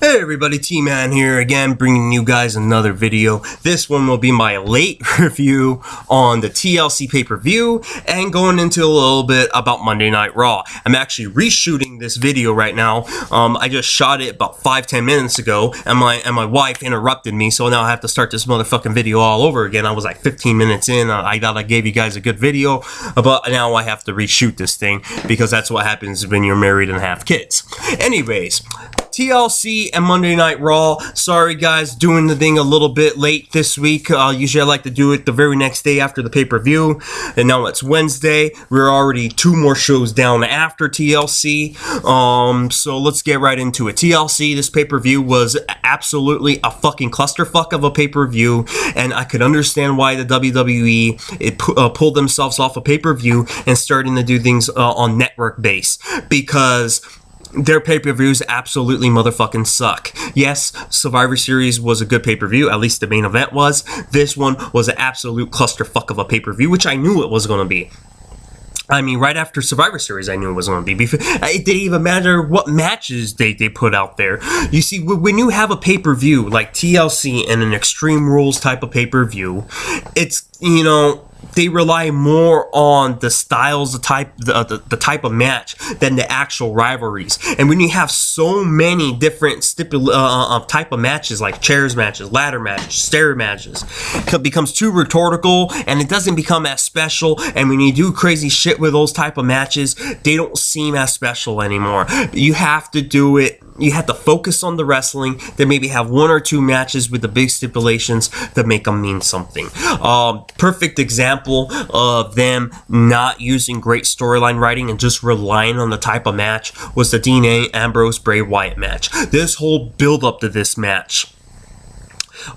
Hey everybody, T-Man here again, bringing you guys another video. This one will be my late review on the TLC pay-per-view and going into a little bit about Monday Night Raw. I'm actually reshooting this video right now. I just shot it about 5-10 minutes ago, and my wife interrupted me, so now I have to start this motherfucking video all over again. I was like 15 minutes in. I thought I gave you guys a good video, but now I have to reshoot this thing because that's what happens when you're married and have kids. Anyways, TLC and Monday Night Raw. Sorry guys, doing the thing a little bit late this week. Usually I like to do it the very next day after the pay-per-view, and now it's Wednesday. We're already 2 more shows down after TLC. So let's get right into it. TLC, this pay-per-view was absolutely a fucking clusterfuck of a pay-per-view, and I could understand why the WWE pulled themselves off a pay-per-view and starting to do things on network base, because their pay-per-views absolutely motherfucking suck. Yes, Survivor Series was a good pay-per-view, at least the main event was. This one was an absolute clusterfuck of a pay-per-view, which I knew it was going to be. I mean, right after Survivor Series, I knew it was going to be. It didn't even matter what matches they put out there. You see, when you have a pay-per-view like TLC and an Extreme Rules type of pay-per-view, it's, you know, they rely more on the styles, the type of match than the actual rivalries. And when you have so many different type of matches, like chairs matches, ladder matches, stair matches, it becomes too rhetorical and it doesn't become as special. And when you do crazy shit with those type of matches, they don't seem as special anymore. You have to do it. You have to focus on the wrestling, then maybe have 1 or 2 matches with the big stipulations that make them mean something. Perfect example of them not using great storyline writing and just relying on the type of match was the Dean Ambrose Bray Wyatt match. This whole build up to this match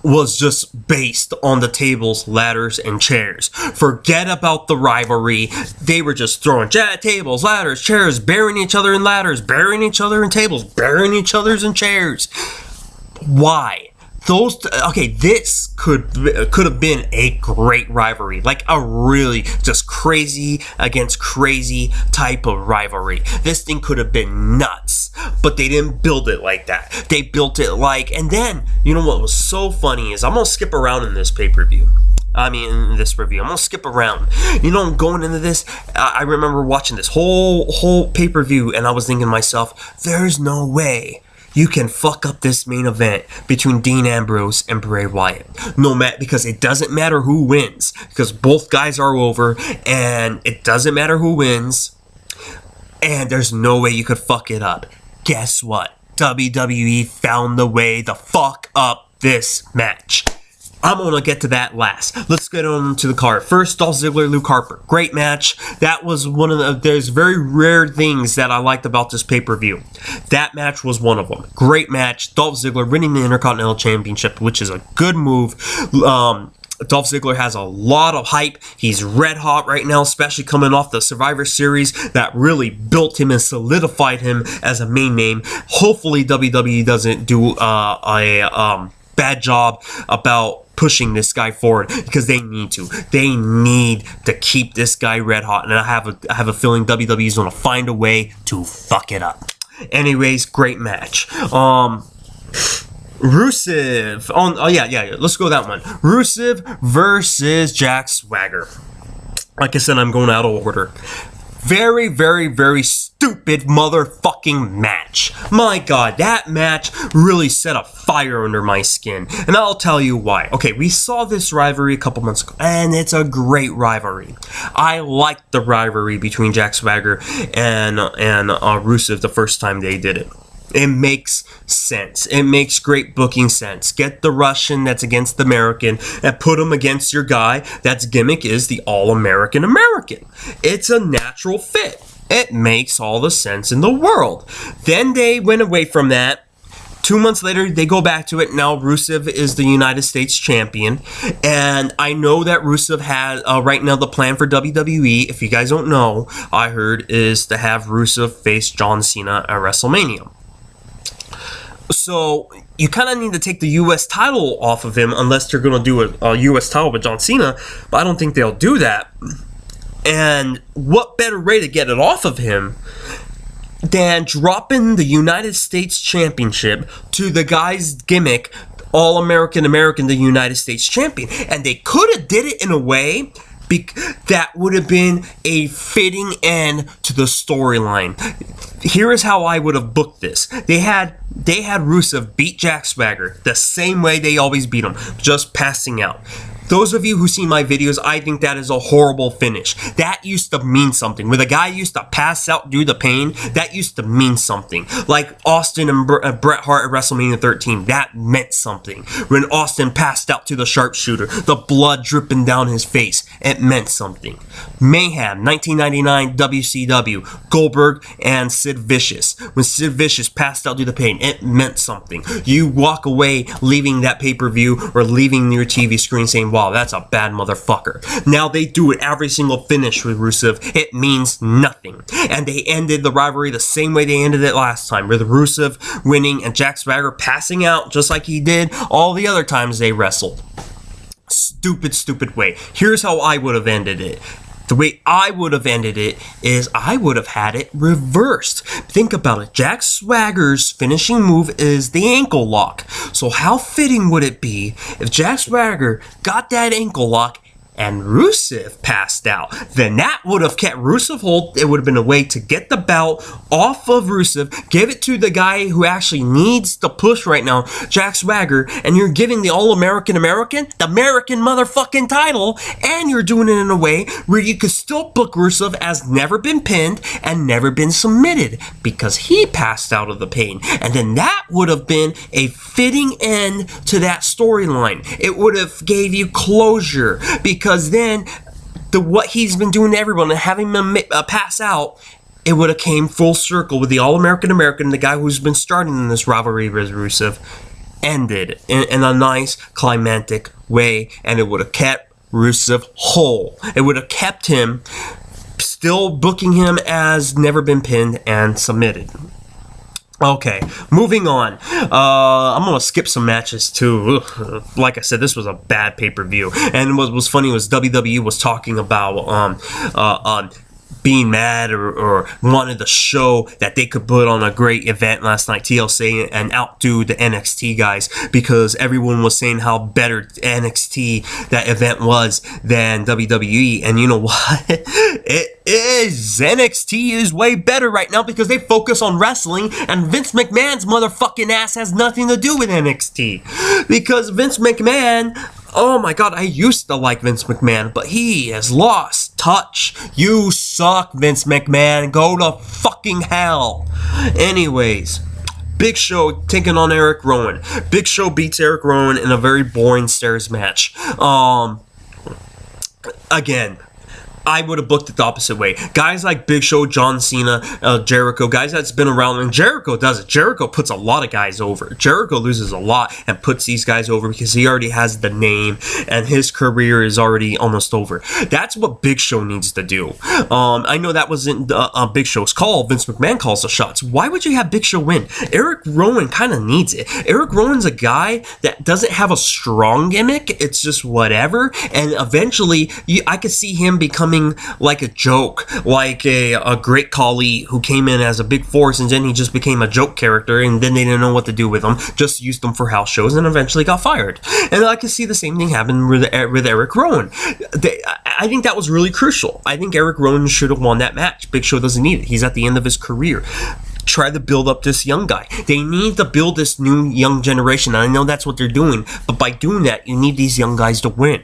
was just based on the tables, ladders, and chairs. Forget about the rivalry. They were just throwing tables, ladders, chairs, burying each other in ladders, burying each other in tables, burying each other in chairs. Why? This could have been a great rivalry, like a really just crazy against crazy type of rivalry. This thing could have been nuts, but they didn't build it like that. They built it like, and then, you know what was so funny is, I'm gonna skip around in this pay-per-view. In this review, I'm gonna skip around. You know, going into this, I remember watching this whole pay-per-view, and I was thinking to myself, there's no way you can fuck up this main event between Dean Ambrose and Bray Wyatt. Because it doesn't matter who wins, because both guys are over, and it doesn't matter who wins, and there's no way you could fuck it up. Guess what? WWE found the way to fuck up this match. I'm gonna get to that last. Let's get on to the card. First, Dolph Ziggler, Luke Harper. Great match. That was one of the, there's very rare things that I liked about this pay-per-view. That match was one of them. Great match. Dolph Ziggler winning the Intercontinental Championship, which is a good move. Dolph Ziggler has a lot of hype. He's red hot right now, especially coming off the Survivor Series that really built him and solidified him as a main name. Hopefully WWE doesn't do a bad job about pushing this guy forward, because they need to. They need to keep this guy red hot, and I have a feeling WWE is going to find a way to fuck it up. Anyways, great match. Rusev. Let's go that one. Rusev versus Jack Swagger. Like I said, I'm going out of order. Very, very, very stupid motherfucking match. My God, that match really set a fire under my skin. And I'll tell you why. Okay, we saw this rivalry a couple months ago, and it's a great rivalry. I liked the rivalry between Jack Swagger and Rusev the first time they did it. It makes sense. It makes great booking sense. Get the Russian that's against the American and put him against your guy that's gimmick is the all-American American. It's a natural fit. It makes all the sense in the world. Then they went away from that. 2 months later, they go back to it. Now Rusev is the United States champion. And I know that Rusev has, right now, the plan for WWE, if you guys don't know, I heard, is to have Rusev face John Cena at WrestleMania. So you kind of need to take the U.S. title off of him unless they're going to do a U.S. title with John Cena. But I don't think they'll do that. And what better way to get it off of him than dropping the United States Championship to the guy's gimmick, All-American the United States Champion. And they could have did it in a way that would have been a fitting end to the storyline. Here is how I would have booked this. They had Rusev beat Jack Swagger the same way they always beat him, just passing out. Those of you who see my videos, I think that is a horrible finish. That used to mean something. When a guy used to pass out due to pain, that used to mean something. Like Austin and Bret Hart at WrestleMania 13, that meant something. When Austin passed out to the sharpshooter, the blood dripping down his face, it meant something. Mayhem, 1999 WCW, Goldberg and Sid Vicious. When Sid Vicious passed out due to pain, it meant something. You walk away leaving that pay-per-view or leaving your TV screen saying, wow, that's a bad motherfucker. Now they do it every single finish with Rusev. It means nothing. And they ended the rivalry the same way they ended it last time, with Rusev winning and Jack Swagger passing out just like he did all the other times they wrestled. Stupid, stupid way. Here's how I would have ended it. The way I would have ended it is I would have had it reversed. Think about it. Jack Swagger's finishing move is the ankle lock. So how fitting would it be if Jack Swagger got that ankle lock and Rusev passed out? Then that would have kept Rusev hold. It would have been a way to get the belt off of Rusev, give it to the guy who actually needs the push right now, Jack Swagger, and you're giving the All-American the American motherfucking title, and you're doing it in a way where you could still book Rusev as never been pinned and never been submitted because he passed out of the pain. And then that would have been a fitting end to that storyline. It would have gave you closure, because then what he's been doing to everyone and having him pass out, it would have came full circle with the All-American the guy who's been starting in this rivalry with Rusev, ended in a nice climactic way, and it would have kept Rusev whole. It would have kept him still booking him as never been pinned and submitted. Okay, moving on. I'm gonna skip some matches too. Like I said, this was a bad pay-per-view, and what was funny was WWE was talking about being mad or wanted to show that they could put on a great event last night, TLC, and outdo the NXT guys, because everyone was saying how better NXT that event was than WWE. And you know what? It is. NXT is way better right now because they focus on wrestling, and Vince McMahon's motherfucking ass has nothing to do with NXT. Because Vince McMahon, oh my god, I used to like Vince McMahon, but he has lost touch. You suck, Vince McMahon. Go to fucking hell. Anyways, Big Show taking on Eric Rowan. Big Show beats Eric Rowan in a very boring stairs match. Again, I would have booked it the opposite way. Guys like Big Show, John Cena, Jericho, guys that's been around, and Jericho does it. Jericho puts a lot of guys over. Jericho loses a lot and puts these guys over because he already has the name and his career is already almost over. That's what Big Show needs to do. I know that wasn't Big Show's call. Vince McMahon calls the shots. Why would you have Big Show win? Eric Rowan kind of needs it. Eric Rowan's a guy that doesn't have a strong gimmick. It's just whatever. And eventually, I could see him becoming like a joke, like a Great Khali who came in as a big force and then he just became a joke character, and then they didn't know what to do with him, just used him for house shows and eventually got fired. And I could see the same thing happen with Eric Rowan. I think that was really crucial. I think Eric Rowan should have won that match. Big Show doesn't need it. He's at the end of his career. Try to build up this young guy. They need to build this new young generation, and I know that's what they're doing, but by doing that, you need these young guys to win.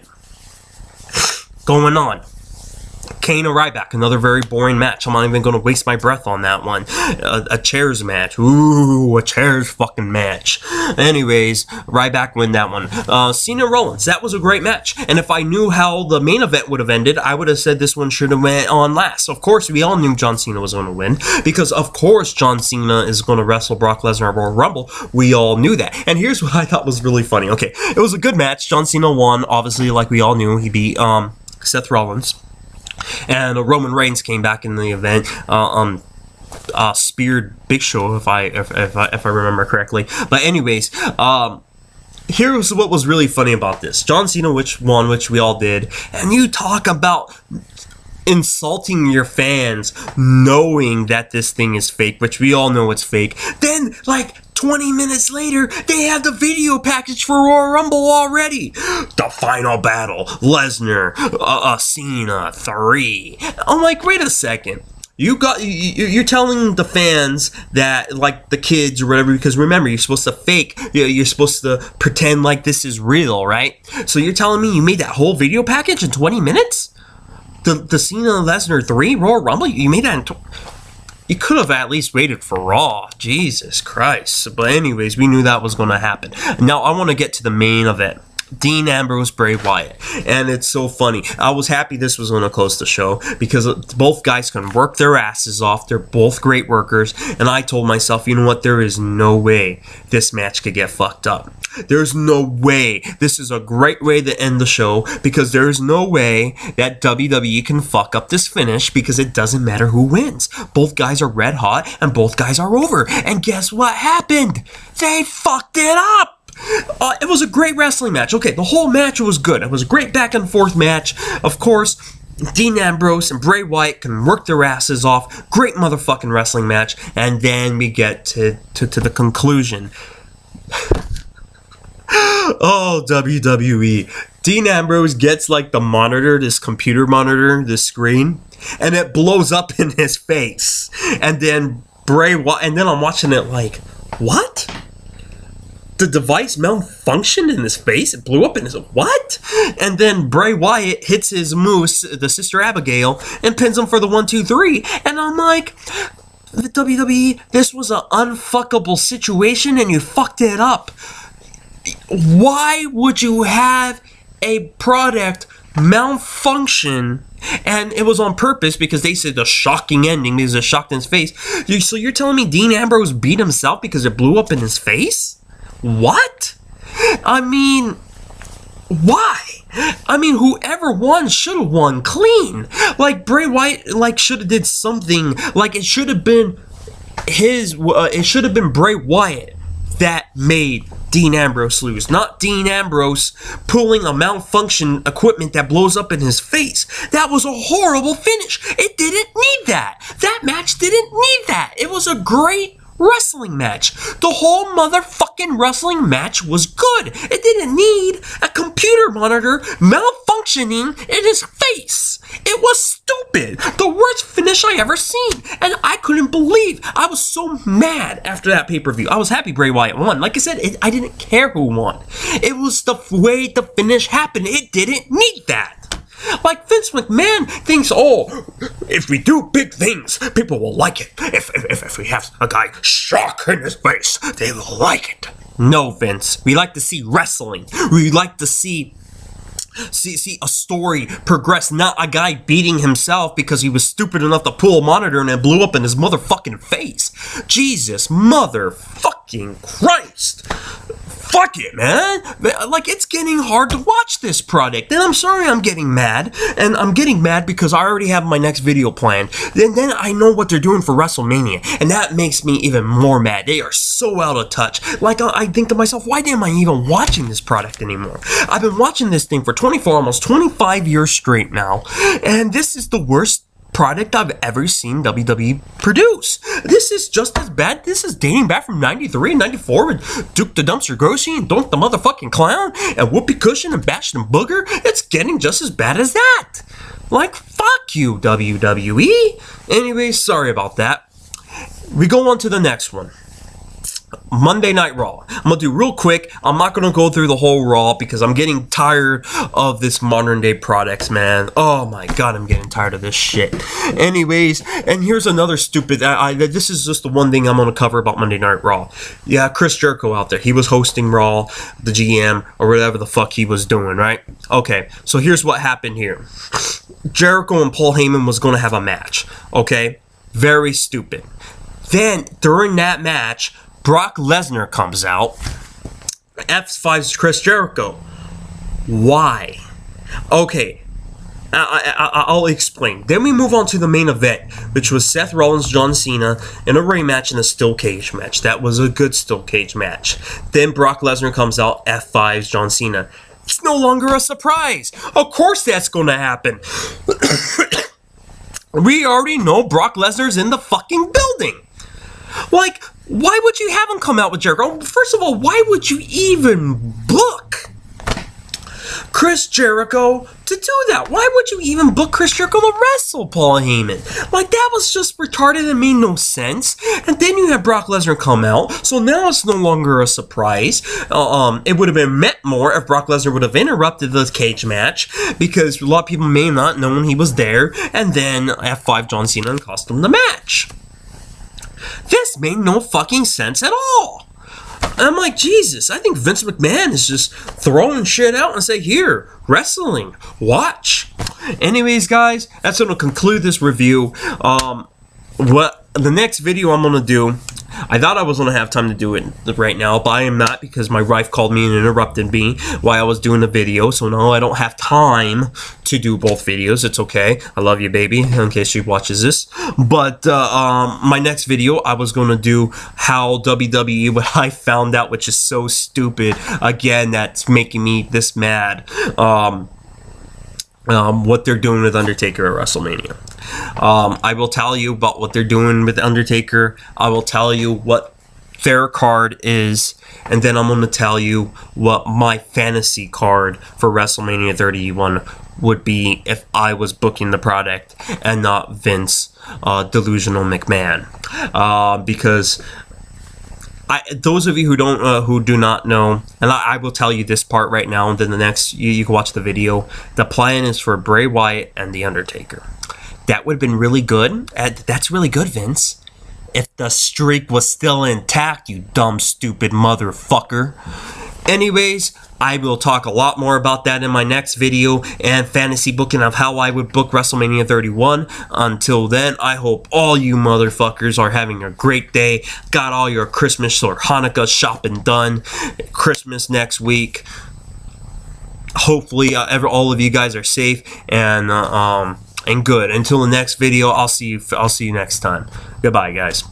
Going on. Kane and Ryback, another very boring match. I'm not even going to waste my breath on that one. A chairs match. Ooh, a chairs fucking match. Anyways, Ryback win that one. Cena Rollins, that was a great match. And if I knew how the main event would have ended, I would have said this one should have went on last. Of course, we all knew John Cena was going to win, because of course John Cena is going to wrestle Brock Lesnar at Royal Rumble. We all knew that. And here's what I thought was really funny. Okay, it was a good match. John Cena won, obviously, like we all knew. He beat Seth Rollins. And Roman Reigns came back in the event, speared Big Show, if I remember correctly. But anyways, here's what was really funny about this. John Cena, which won, which we all did, and you talk about insulting your fans, knowing that this thing is fake, which we all know it's fake. Then, like 20 minutes later, they have the video package for Royal Rumble already. The final battle, Lesnar, Cena 3. I'm like, wait a second. You're telling the fans that, like, the kids or whatever, because remember, you're supposed to fake, you're supposed to pretend like this is real, right? So you're telling me you made that whole video package in 20 minutes? The Cena Lesnar 3 Royal Rumble, you made that in you could have at least waited for Raw. Jesus Christ. But anyways, we knew that was going to happen. Now, I want to get to the main event. Dean Ambrose, Bray Wyatt. And it's so funny. I was happy this was going to close the show because both guys can work their asses off. They're both great workers. And I told myself, you know what? There is no way this match could get fucked up. There's no way. This is a great way to end the show because there's no way that WWE can fuck up this finish because it doesn't matter who wins. Both guys are red hot and both guys are over. And guess what happened? They fucked it up. It was a great wrestling match. Okay, the whole match was good. It was a great back and forth match. Of course, Dean Ambrose and Bray Wyatt can work their asses off. Great motherfucking wrestling match. And then we get to the conclusion. Oh, WWE. Dean Ambrose gets like the monitor, this computer monitor, this screen, and it blows up in his face. And then and then I'm watching it like, what? The device malfunctioned in his face? It blew up in his... What? And then Bray Wyatt hits his moose, the Sister Abigail, and pins him for the 1, 2, 3. And I'm like, the WWE, this was an unfuckable situation and you fucked it up. Why would you have a product malfunction? And it was on purpose because they said the shocking ending. There's a shock in his face. So you're telling me Dean Ambrose beat himself because it blew up in his face? What? I mean, why? I mean, whoever won should have won clean. Like, Bray Wyatt, like, should have did something. Like, it should have been it should have been Bray Wyatt that made Dean Ambrose lose, not Dean Ambrose pulling a malfunction equipment that blows up in his face. That was a horrible finish. It didn't need that. That match didn't need that. It was a great wrestling match. The whole motherfucking wrestling match was good. It didn't need a computer monitor malfunctioning in his face. It was stupid. The worst finish I ever seen. And I couldn't believe. I was so mad after that pay-per-view. I was happy Bray Wyatt won. Like I said, I didn't care who won. It was the way the finish happened. It didn't need that. Like, Vince McMahon thinks, oh, if we do big things, people will like it. If we have a guy shock in his face, they will like it. No, Vince. We like to see wrestling. We like to see a story progress, not a guy beating himself because he was stupid enough to pull a monitor and it blew up in his motherfucking face. Jesus motherfucking Christ. Fuck it, man. Like, it's getting hard to watch this product. And I'm sorry I'm getting mad. And I'm getting mad because I already have my next video planned. Then I know what they're doing for WrestleMania. And that makes me even more mad. They are so out of touch. Like, I think to myself, why am I even watching this product anymore? I've been watching this thing for 24, almost 25 years straight now. And this is the worst product I've ever seen WWE produce. This is just as bad. This is dating back from 93 and 94 with Duke the Dumpster Grossi and Dunk the Motherfucking Clown and Whoopee Cushion and Bastion Booger. It's getting just as bad as that. Like, fuck you, WWE. Anyways, sorry about that. We go on to the next one. Monday Night Raw. I'm going to do real quick. I'm not going to go through the whole Raw because I'm getting tired of this modern day products, man. Oh my god, I'm getting tired of this shit. Anyways, and here's another stupid, this is just the one thing I'm going to cover about Monday Night Raw. Yeah, Chris Jericho out there. He was hosting Raw, the GM, or whatever the fuck he was doing, right? Okay, so here's what happened here. Jericho and Paul Heyman was going to have a match, okay? Very stupid. Then, during that match, Brock Lesnar comes out, F5's Chris Jericho. Why? Okay, I'll explain. Then we move on to the main event, which was Seth Rollins, John Cena, in a rematch in a steel cage match. That was a good steel cage match. Then Brock Lesnar comes out, F5's John Cena. It's no longer a surprise. Of course that's going to happen. We already know Brock Lesnar's in the fucking building. Like, why would you have him come out with Jericho? First of all, why would you even book Chris Jericho to do that? Why would you even book Chris Jericho to wrestle Paul Heyman? Like, that was just retarded and made no sense. And then you have Brock Lesnar come out, so now it's no longer a surprise. It would have been meant more if Brock Lesnar would have interrupted the cage match, because a lot of people may not know when he was there, and then F5 John Cena and cost him the match. This made no fucking sense at all. I'm like, Jesus, I think Vince McMahon is just throwing shit out and say, here, wrestling, watch. Anyways, guys, that's going to conclude this review. What the next video I'm going to do, I thought I was going to have time to do it right now, but I am not, because my wife called me and interrupted me while I was doing the video, so no, I don't have time to do both videos. It's okay. I love you, baby, in case she watches this. But my next video, I was going to do how WWE, what I found out, which is so stupid, again, that's making me this mad, what they're doing with Undertaker at WrestleMania. I will tell you about what they're doing with Undertaker. I will tell you what their card is, and then I'm going to tell you what my fantasy card for WrestleMania 31 would be if I was booking the product and not Vince Delusional McMahon. Because those of you who do not know, and I will tell you this part right now, and then the next you can watch the video. The plan is for Bray Wyatt and The Undertaker. That would have been really good. That's really good, Vince. If the streak was still intact, you dumb, stupid motherfucker. Anyways, I will talk a lot more about that in my next video and fantasy booking of how I would book WrestleMania 31. Until then, I hope all you motherfuckers are having a great day. Got all your Christmas or Hanukkah shopping done. Christmas next week. Hopefully, all of you guys are safe and good. Until the next video, I'll see you next time. Goodbye, guys.